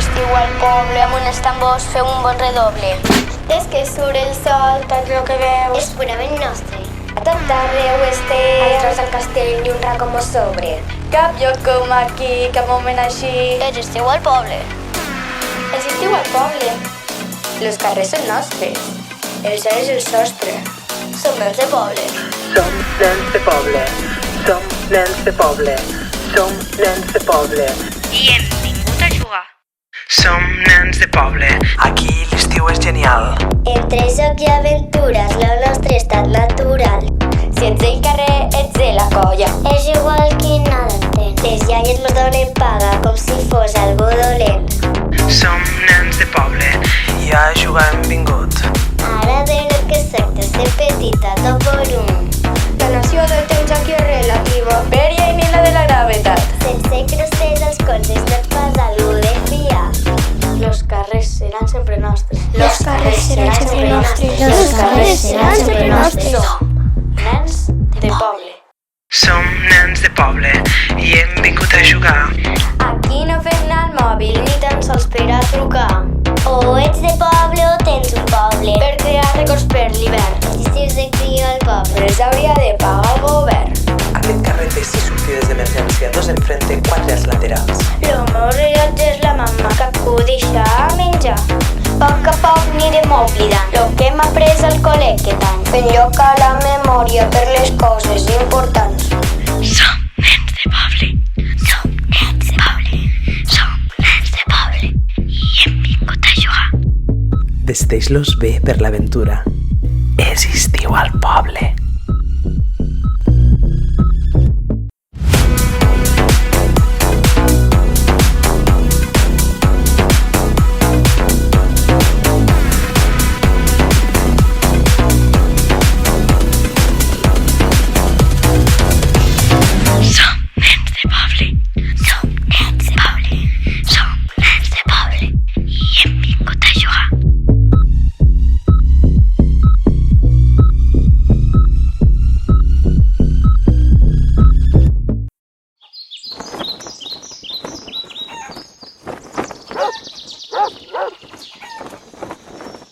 estiu al poble amb uns tambors feu un bon redoble. Des que surt el sol, tot el que veus És purament nostre. a tot arreu estem, al tros del castell i un racó mos sobre. Cap lloc com aquí, cap moment així. És estiu al poble. És estiu al poble. Los carrers són nostres. El cel és el sostre. Som nens de poble. Som nens de poble, som nens de poble, som nens de poble. I hem vingut a jugar. Som nens de poble, aquí l'estiu és genial. Entre joc i aventures, el nostre estat natural. Si ets del carrer, ets de la colla. És igual qui nada entén. Les iaies mos donen paga com si fos algú dolent. Som nens de poble i a jugar hem vingut. Ara de lo que es tracta és de petita, tot volum. La noció del temps aquí és relativa, per llei ni la de la gravetat. Sense crostes als colzes no et fas algú de fiar. Los carrers seran sempre nostres. Los carrers seran sempre nostres. Los carrers seran sempre nostres. Nens de poble. Som nens de poble i hem vingut a jugar. Aquí no fem anar al mòbil ni tan sols per a trucar. O ets de poble o tens un poble. Per crear records per l'hivern. Els estius de cria al poble. Però els hauria de pagar el govern. Aquest carrer té 6 sortides d'emergència, 2 enfrente, 4 als laterals. Lo meu rellotge és la mamà que acudeixa a menjar. Poc a poc anirem oblidant lo que hem après al col·le tant. Fent lloc a la memòria per les coses importants. Som nens de poble, Som nens de poble. Som nens de poble. I hem vingut a jugar. vesteix-los bé per l'aventura. És estiu al poble.